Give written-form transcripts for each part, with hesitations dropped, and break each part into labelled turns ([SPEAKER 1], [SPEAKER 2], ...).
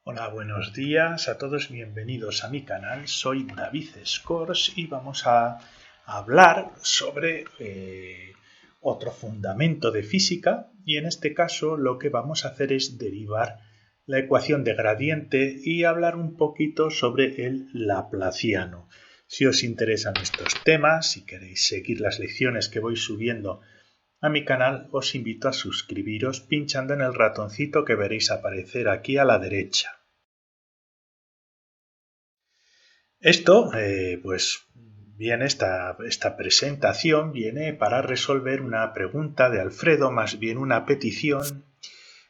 [SPEAKER 1] Hola, buenos días a todos, bienvenidos a mi canal. Soy David Scors y vamos a hablar sobre otro fundamento de física, y en este caso lo que vamos a hacer es derivar la ecuación de gradiente y hablar un poquito sobre el laplaciano. Si os interesan estos temas, si queréis seguir las lecciones que voy subiendo a mi canal, os invito a suscribiros pinchando en el ratoncito que veréis aparecer aquí a la derecha. Esto, viene esta presentación viene para resolver una pregunta de Alfredo, más bien una petición,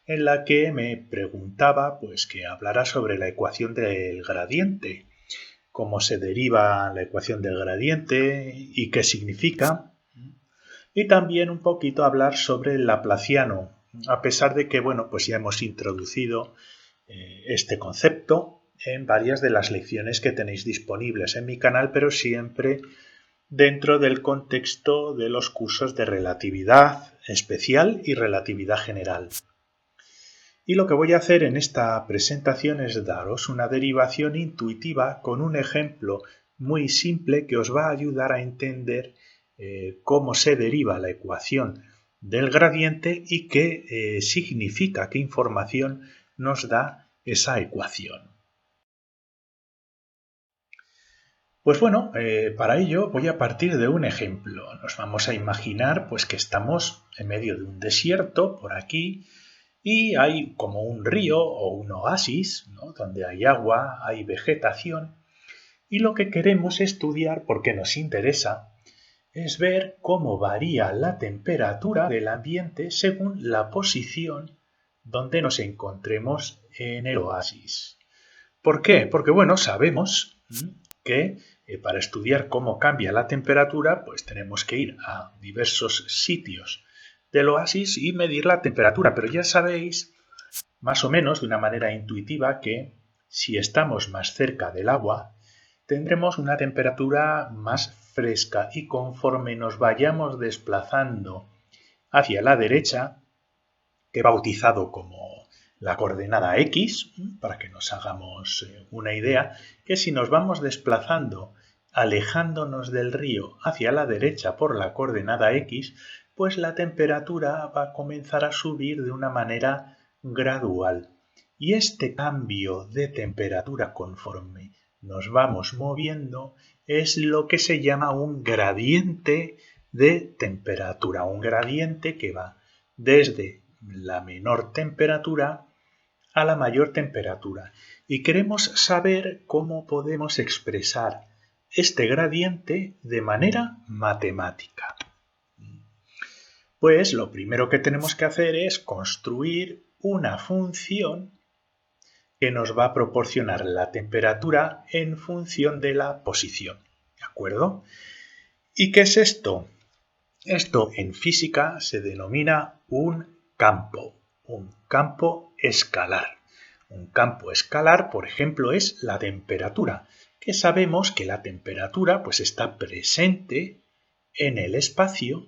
[SPEAKER 1] en la que me preguntaba que hablara sobre la ecuación del gradiente, cómo se deriva la ecuación del gradiente y qué significa, y también un poquito hablar sobre el laplaciano, a pesar de que, ya hemos introducido este concepto en varias de las lecciones que tenéis disponibles en mi canal, pero siempre dentro del contexto de los cursos de relatividad especial y relatividad general. Y lo que voy a hacer en esta presentación es daros una derivación intuitiva con un ejemplo muy simple que os va a ayudar a entender cómo se deriva la ecuación del gradiente y qué significa, qué información nos da esa ecuación. Para ello voy a partir de un ejemplo. Nos vamos a imaginar que estamos en medio de un desierto por aquí y hay como un río o un oasis, ¿no?, donde hay agua, hay vegetación, y lo que queremos estudiar, porque nos interesa, es ver cómo varía la temperatura del ambiente según la posición donde nos encontremos en el oasis. ¿Por qué? Porque, sabemos que para estudiar cómo cambia la temperatura, tenemos que ir a diversos sitios del oasis y medir la temperatura. Pero ya sabéis, más o menos de una manera intuitiva, que si estamos más cerca del agua, tendremos una temperatura más fresca, y conforme nos vayamos desplazando hacia la derecha, que he bautizado como la coordenada X, para que nos hagamos una idea, que si nos vamos desplazando, alejándonos del río hacia la derecha por la coordenada X, pues la temperatura va a comenzar a subir de una manera gradual. Y este cambio de temperatura conforme nos vamos moviendo es lo que se llama un gradiente de temperatura, un gradiente que va desde la menor temperatura a la mayor temperatura. Y queremos saber cómo podemos expresar este gradiente de manera matemática. Pues lo primero que tenemos que hacer es construir una función que nos va a proporcionar la temperatura en función de la posición. ¿De acuerdo? ¿Y qué es esto? Esto en física se denomina un campo escalar. Un campo escalar, por ejemplo, es la temperatura, que sabemos que la temperatura está presente en el espacio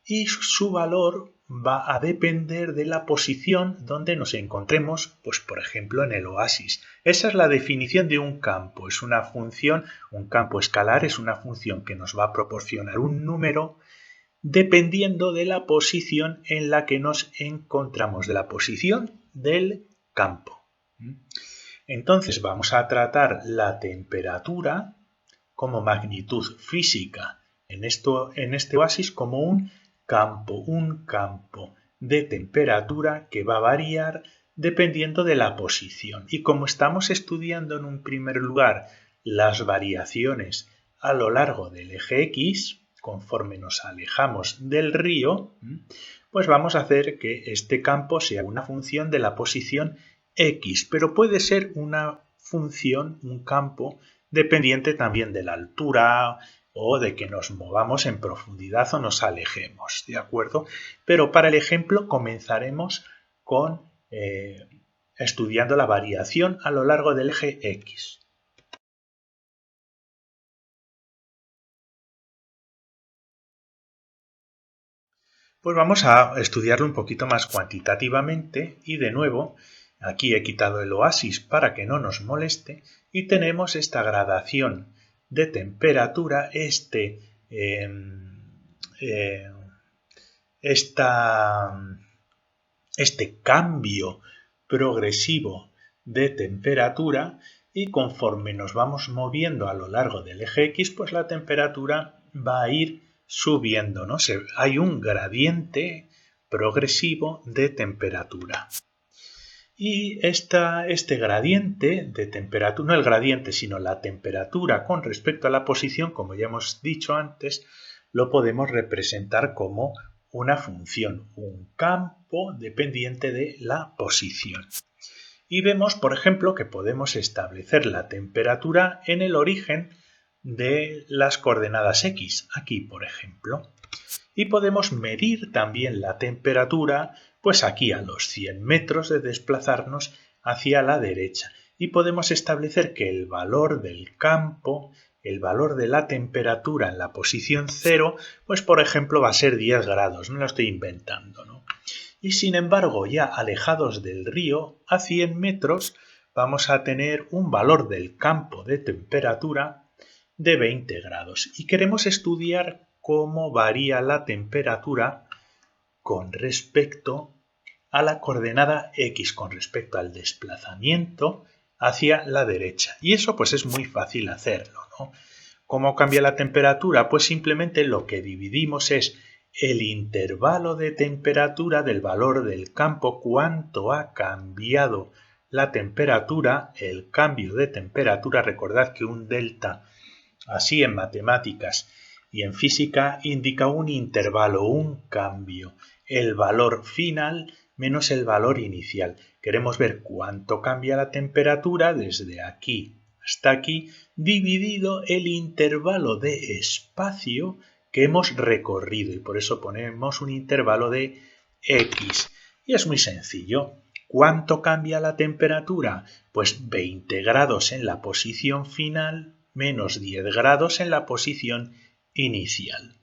[SPEAKER 1] y su valor va a depender de la posición donde nos encontremos, por ejemplo, en el oasis. Esa es la definición de un campo. Es una función, un campo escalar es una función que nos va a proporcionar un número dependiendo de la posición en la que nos encontramos, de la posición del campo. Entonces vamos a tratar la temperatura como magnitud física en este oasis como un campo de temperatura que va a variar dependiendo de la posición. Y como estamos estudiando en un primer lugar las variaciones a lo largo del eje X, conforme nos alejamos del río, pues vamos a hacer que este campo sea una función de la posición X, pero puede ser una función, un campo, dependiente también de la altura o de que nos movamos en profundidad o nos alejemos, ¿de acuerdo? Pero para el ejemplo comenzaremos con estudiando la variación a lo largo del eje X. Pues vamos a estudiarlo un poquito más cuantitativamente y de nuevo Aquí he quitado el oasis para que no nos moleste y tenemos esta gradación de temperatura, este cambio progresivo de temperatura, y conforme nos vamos moviendo a lo largo del eje X, pues la temperatura va a ir subiendo, ¿no? Hay un gradiente progresivo de temperatura. Y este gradiente de temperatura, no el gradiente, sino la temperatura con respecto a la posición, como ya hemos dicho antes, lo podemos representar como una función, un campo dependiente de la posición. Y vemos, por ejemplo, que podemos establecer la temperatura en el origen de las coordenadas X, aquí, por ejemplo. Y podemos medir también la temperatura, pues aquí a los 100 metros de desplazarnos hacia la derecha. Y podemos establecer que el valor del campo, el valor de la temperatura en la posición 0, pues por ejemplo va a ser 10 grados, no lo estoy inventando, ¿no? Y sin embargo, ya alejados del río, a 100 metros, vamos a tener un valor del campo de temperatura de 20 grados. Y queremos estudiar cómo varía la temperatura con respecto a la coordenada X, con respecto al desplazamiento hacia la derecha. Y eso pues es muy fácil hacerlo, ¿no? ¿Cómo cambia la temperatura? Pues simplemente lo que dividimos es el intervalo de temperatura del valor del campo, cuánto ha cambiado la temperatura, el cambio de temperatura. Recordad que un delta, así en matemáticas y en física, indica un intervalo, un cambio, el valor final menos el valor inicial. Queremos ver cuánto cambia la temperatura desde aquí hasta aquí, dividido el intervalo de espacio que hemos recorrido, y por eso ponemos un intervalo de X. Y es muy sencillo. ¿Cuánto cambia la temperatura? Pues 20 grados en la posición final menos 10 grados en la posición inicial.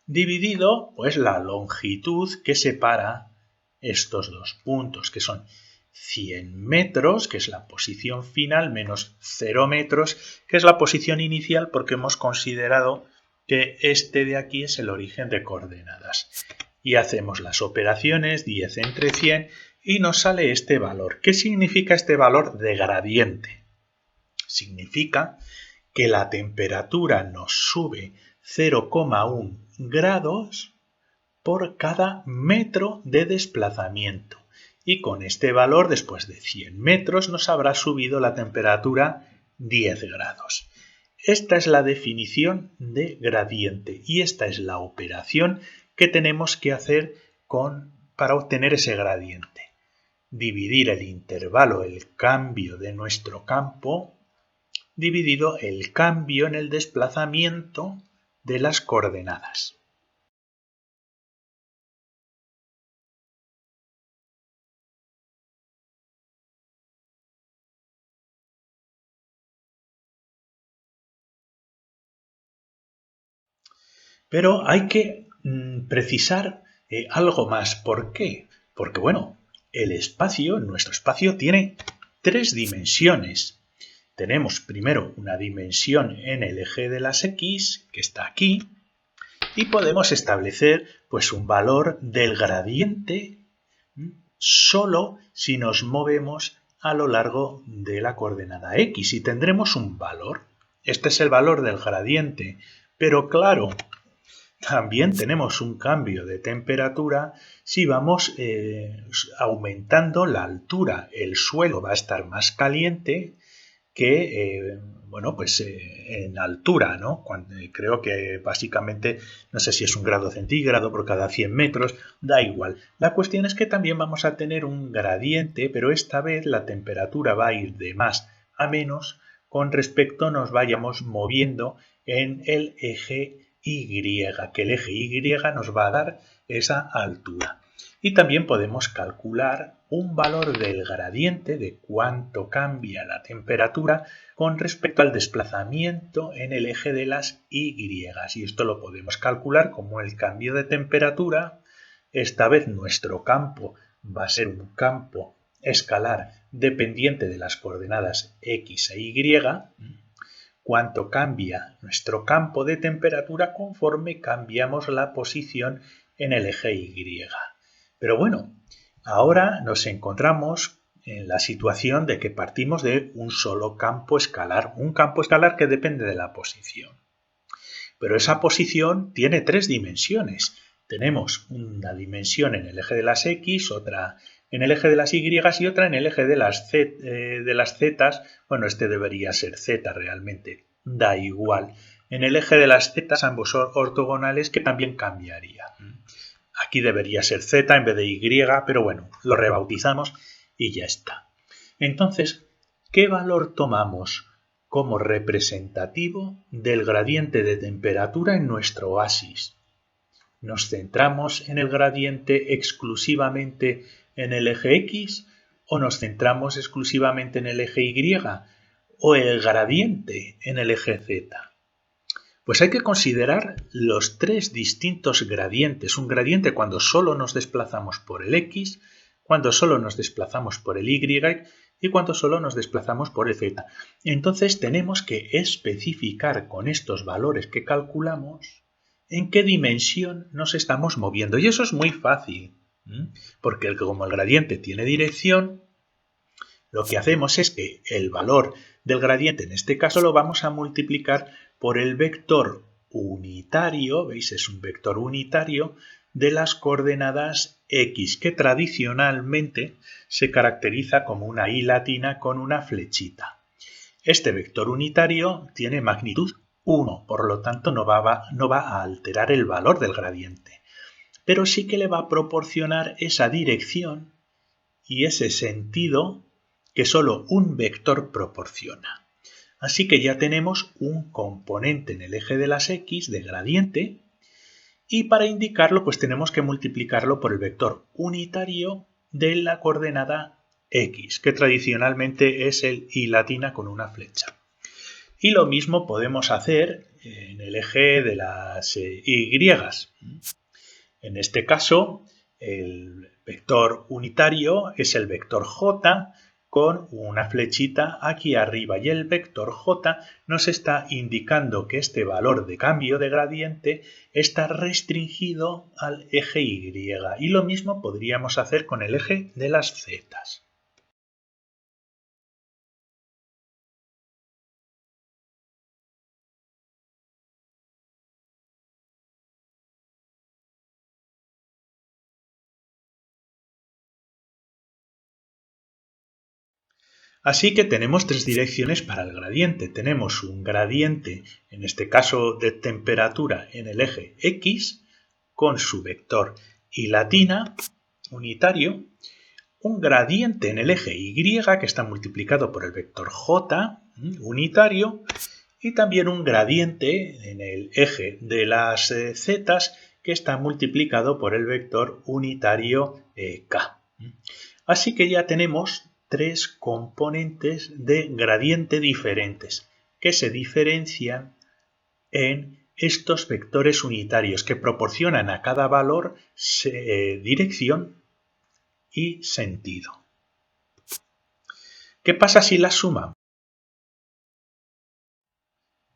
[SPEAKER 1] Dividido, pues, la longitud que separa estos dos puntos, que son 100 metros, que es la posición final, menos 0 metros, que es la posición inicial, porque hemos considerado que este de aquí es el origen de coordenadas. Y hacemos las operaciones, 10 entre 100, y nos sale este valor. ¿Qué significa este valor de gradiente? Significa que la temperatura nos sube 0,1 grados por cada metro de desplazamiento. Y con este valor, después de 100 metros, nos habrá subido la temperatura 10 grados. Esta es la definición de gradiente y esta es la operación que tenemos que hacer para obtener ese gradiente. Dividir el intervalo, el cambio de nuestro campo, dividido el cambio en el desplazamiento de las coordenadas. Pero hay que precisar algo más. ¿Por qué? Porque, bueno, nuestro espacio tiene 3 dimensiones. Tenemos primero una dimensión en el eje de las X, que está aquí, y podemos establecer pues un valor del gradiente solo si nos movemos a lo largo de la coordenada X, y tendremos un valor. Este es el valor del gradiente, pero claro, también tenemos un cambio de temperatura si vamos aumentando la altura. El suelo va a estar más caliente que, en altura, ¿no? Creo que básicamente, no sé si es 1 grado centígrado por cada 100 metros, da igual. La cuestión es que también vamos a tener un gradiente, pero esta vez la temperatura va a ir de más a menos con respecto nos vayamos moviendo en el eje Y, que el eje Y nos va a dar esa altura. Y también podemos calcular un valor del gradiente de cuánto cambia la temperatura con respecto al desplazamiento en el eje de las Y. Y esto lo podemos calcular como el cambio de temperatura. Esta vez nuestro campo va a ser un campo escalar dependiente de las coordenadas x e y, cuánto cambia nuestro campo de temperatura conforme cambiamos la posición en el eje Y. Pero bueno, ahora nos encontramos en la situación de que partimos de un solo campo escalar, un campo escalar que depende de la posición. Pero esa posición tiene tres dimensiones. Tenemos una dimensión en el eje de las X, otra en el eje de las Y y otra en el eje de las Z. Bueno, este debería ser Z realmente, da igual. En el eje de las Z ambos ortogonales que también cambiaría. Aquí debería ser Z en vez de Y, pero bueno, lo rebautizamos y ya está. Entonces, ¿qué valor tomamos como representativo del gradiente de temperatura en nuestro oasis? ¿Nos centramos en el gradiente exclusivamente en el eje X o nos centramos exclusivamente en el eje Y o el gradiente en el eje Z? Pues hay que considerar los tres distintos gradientes. Un gradiente cuando solo nos desplazamos por el X, cuando solo nos desplazamos por el Y y cuando solo nos desplazamos por el Z. Entonces tenemos que especificar con estos valores que calculamos en qué dimensión nos estamos moviendo. Y eso es muy fácil, porque como el gradiente tiene dirección, lo que hacemos es que el valor del gradiente, en este caso, lo vamos a multiplicar por el vector unitario, ¿veis? Es un vector unitario de las coordenadas X, que tradicionalmente se caracteriza como una I latina con una flechita. Este vector unitario tiene magnitud 1, por lo tanto no va a alterar el valor del gradiente, pero sí que le va a proporcionar esa dirección y ese sentido que solo un vector proporciona. Así que ya tenemos un componente en el eje de las X de gradiente y para indicarlo pues tenemos que multiplicarlo por el vector unitario de la coordenada X, que tradicionalmente es el I latina con una flecha. Y lo mismo podemos hacer en el eje de las Y. En este caso, el vector unitario es el vector J con una flechita aquí arriba y el vector J nos está indicando que este valor de cambio de gradiente está restringido al eje Y. Y lo mismo podríamos hacer con el eje de las Z. Así que tenemos tres direcciones para el gradiente. Tenemos un gradiente, en este caso de temperatura, en el eje X, con su vector I latina unitario, un gradiente en el eje Y, que está multiplicado por el vector J unitario, y también un gradiente en el eje de las Z, que está multiplicado por el vector unitario K. Así que ya tenemos tres componentes de gradiente diferentes que se diferencian en estos vectores unitarios que proporcionan a cada valor dirección y sentido. ¿Qué pasa si las sumamos?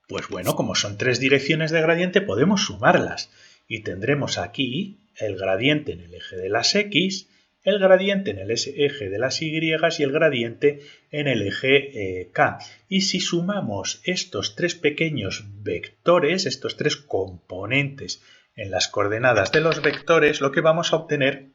[SPEAKER 1] Pues bueno, como son tres direcciones de gradiente, podemos sumarlas y tendremos aquí el gradiente en el eje de las X, el gradiente en el eje de las Y y el gradiente en el eje K. Y si sumamos estos tres pequeños vectores, estos tres componentes en las coordenadas de los vectores, lo que vamos a obtener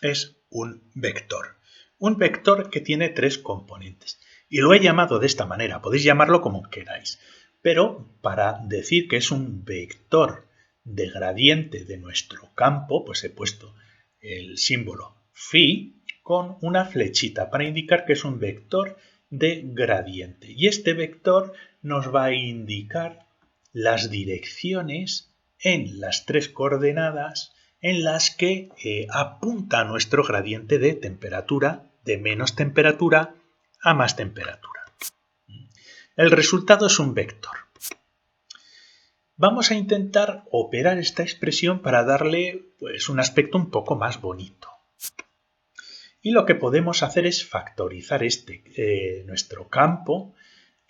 [SPEAKER 1] es un vector. Un vector que tiene tres componentes. Y lo he llamado de esta manera, podéis llamarlo como queráis. Pero para decir que es un vector de gradiente de nuestro campo, pues he puesto el símbolo phi con una flechita para indicar que es un vector de gradiente. Y este vector nos va a indicar las direcciones en las tres coordenadas en las que apunta nuestro gradiente de temperatura, de menos temperatura a más temperatura. El resultado es un vector. Vamos a intentar operar esta expresión para darle pues, un aspecto un poco más bonito. Y lo que podemos hacer es factorizar nuestro campo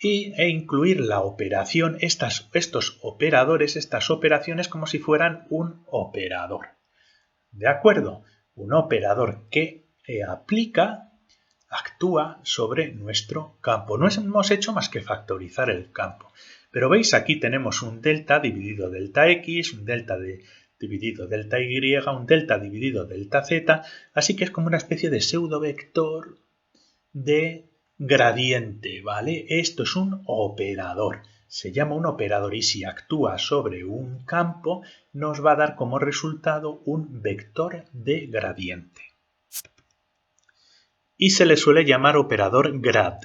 [SPEAKER 1] e incluir la operación, estos operadores, estas operaciones como si fueran un operador. ¿De acuerdo? Un operador que actúa sobre nuestro campo. No hemos hecho más que factorizar el campo. Pero veis, aquí tenemos un delta dividido delta x, un delta dividido delta y, un delta dividido delta z, así que es como una especie de pseudovector de gradiente, ¿vale? Esto es un operador, se llama un operador y si actúa sobre un campo nos va a dar como resultado un vector de gradiente. Y se le suele llamar operador grad.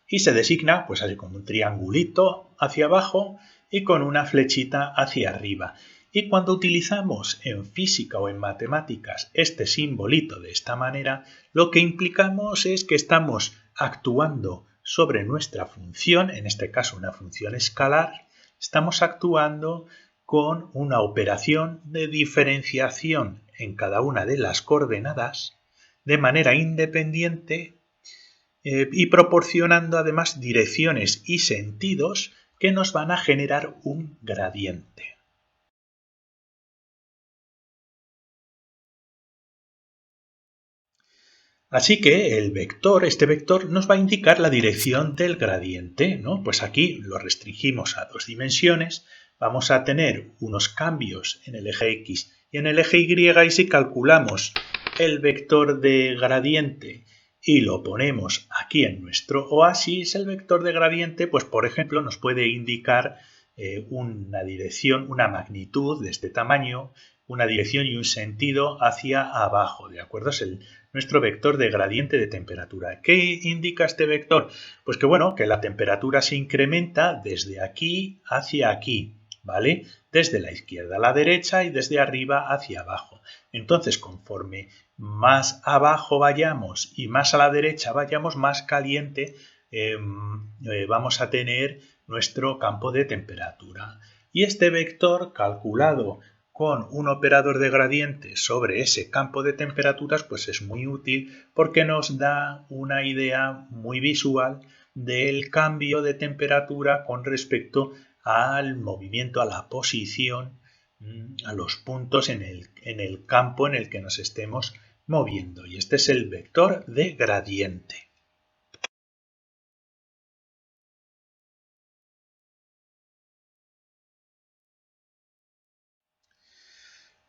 [SPEAKER 1] Y se designa pues así como un triangulito hacia abajo y con una flechita hacia arriba. Y cuando utilizamos en física o en matemáticas este simbolito de esta manera, lo que implicamos es que estamos actuando sobre nuestra función, en este caso una función escalar, estamos actuando con una operación de diferenciación en cada una de las coordenadas de manera independiente y proporcionando además direcciones y sentidos que nos van a generar un gradiente. Así que este vector nos va a indicar la dirección del gradiente, ¿no? Pues aquí lo restringimos a 2 dimensiones, vamos a tener unos cambios en el eje X y en el eje Y, y si calculamos el vector de gradiente y lo ponemos aquí en nuestro oasis, el vector de gradiente, pues por ejemplo nos puede indicar una dirección, una magnitud de este tamaño, una dirección y un sentido hacia abajo, ¿de acuerdo? Es nuestro vector de gradiente de temperatura. ¿Qué indica este vector? Pues que bueno, que la temperatura se incrementa desde aquí hacia aquí, ¿vale? Desde la izquierda a la derecha y desde arriba hacia abajo. Entonces, conforme más abajo vayamos y más a la derecha vayamos, más caliente vamos a tener nuestro campo de temperatura. Y este vector calculado con un operador de gradiente sobre ese campo de temperaturas, pues es muy útil porque nos da una idea muy visual del cambio de temperatura con respecto al movimiento, a la posición, a los puntos en el campo en el que nos estemos moviendo. Y este es el vector de gradiente.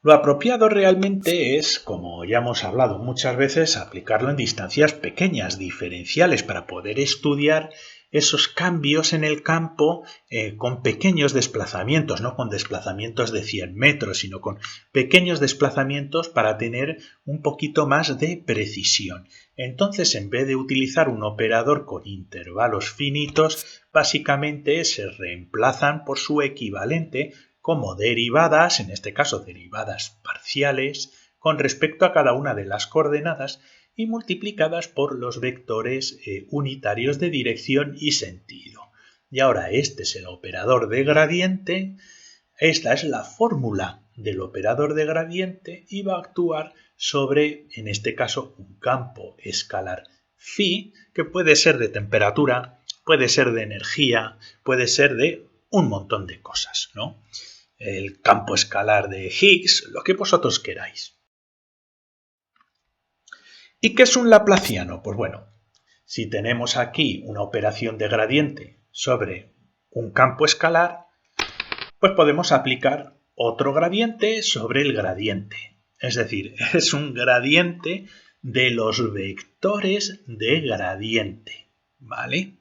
[SPEAKER 1] Lo apropiado realmente es, como ya hemos hablado muchas veces, aplicarlo en distancias pequeñas, diferenciales, para poder estudiar esos cambios en el campo con pequeños desplazamientos, no con desplazamientos de 100 metros, sino con pequeños desplazamientos para tener un poquito más de precisión. Entonces, en vez de utilizar un operador con intervalos finitos, básicamente se reemplazan por su equivalente como derivadas, en este caso derivadas parciales, con respecto a cada una de las coordenadas y multiplicadas por los vectores unitarios de dirección y sentido. Y ahora este es el operador de gradiente, esta es la fórmula del operador de gradiente y va a actuar sobre, en este caso, un campo escalar phi, que puede ser de temperatura, puede ser de energía, puede ser de un montón de cosas, ¿no? El campo escalar de Higgs, lo que vosotros queráis. ¿Y qué es un laplaciano? Pues bueno, si tenemos aquí una operación de gradiente sobre un campo escalar, pues podemos aplicar otro gradiente sobre el gradiente. Es decir, es un gradiente de los vectores de gradiente, ¿vale?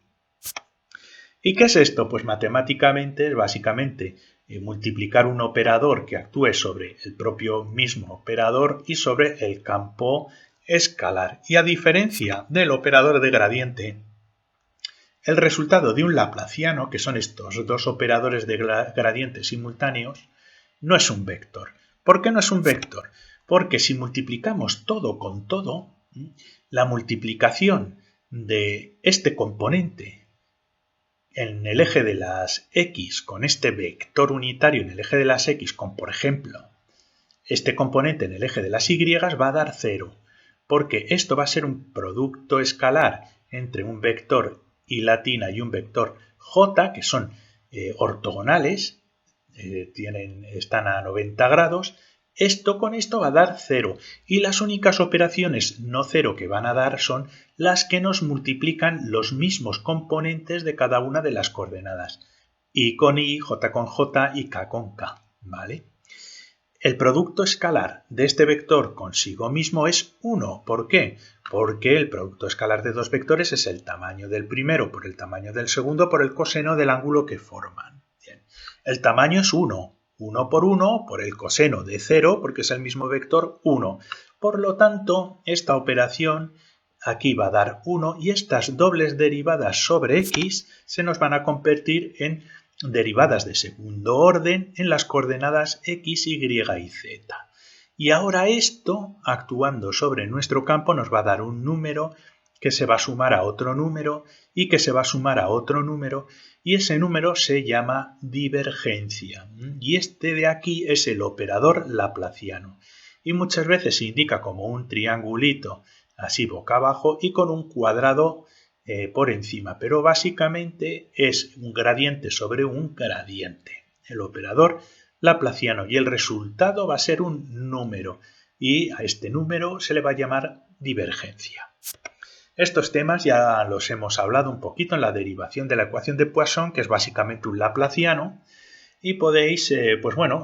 [SPEAKER 1] ¿Y qué es esto? Pues matemáticamente es básicamente multiplicar un operador que actúe sobre el propio mismo operador y sobre el campo escalar. Y a diferencia del operador de gradiente, el resultado de un laplaciano, que son estos dos operadores de gradiente simultáneos, no es un vector. ¿Por qué no es un vector? Porque si multiplicamos todo con todo, la multiplicación de este componente en el eje de las X con este vector unitario en el eje de las X con, por ejemplo, este componente en el eje de las Y va a dar 0. porque esto va a ser un producto escalar entre un vector y latina y un vector j, que son ortogonales, están a 90 grados. Esto con esto va a dar 0 y las únicas operaciones no 0 que van a dar son las que nos multiplican los mismos componentes de cada una de las coordenadas, y con i, j con j y k con k, ¿vale? El producto escalar de este vector consigo mismo es 1. ¿Por qué? Porque el producto escalar de dos vectores es el tamaño del primero por el tamaño del segundo por el coseno del ángulo que forman. Bien. El tamaño es 1. 1 por el coseno de 0, porque es el mismo vector 1. Por lo tanto, esta operación aquí va a dar 1 y estas dobles derivadas sobre x se nos van a convertir en derivadas de segundo orden en las coordenadas x, y y z. Y ahora esto, actuando sobre nuestro campo, nos va a dar un número que se va a sumar a otro número y que se va a sumar a otro número, y ese número se llama divergencia. Y este de aquí es el operador laplaciano. Y muchas veces se indica como un triangulito así boca abajo y con un cuadrado por encima, pero básicamente es un gradiente sobre un gradiente, el operador laplaciano, y el resultado va a ser un número y a este número se le va a llamar divergencia. Estos temas ya los hemos hablado un poquito en la derivación de la ecuación de Poisson, que es básicamente un laplaciano, y podéis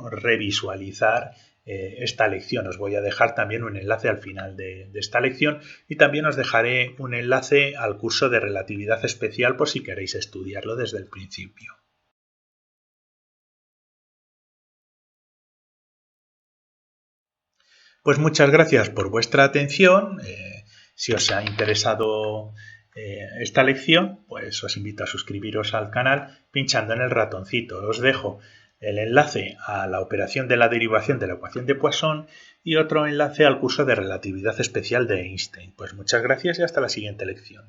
[SPEAKER 1] revisualizar esta lección. Os voy a dejar también un enlace al final de esta lección, y también os dejaré un enlace al curso de relatividad especial por si queréis estudiarlo desde el principio. Pues muchas gracias por vuestra atención. Si os ha interesado esta lección, pues os invito a suscribiros al canal pinchando en el ratoncito. Os dejo el enlace a la operación de la derivación de la ecuación de Poisson y otro enlace al curso de relatividad especial de Einstein. Pues muchas gracias y hasta la siguiente lección.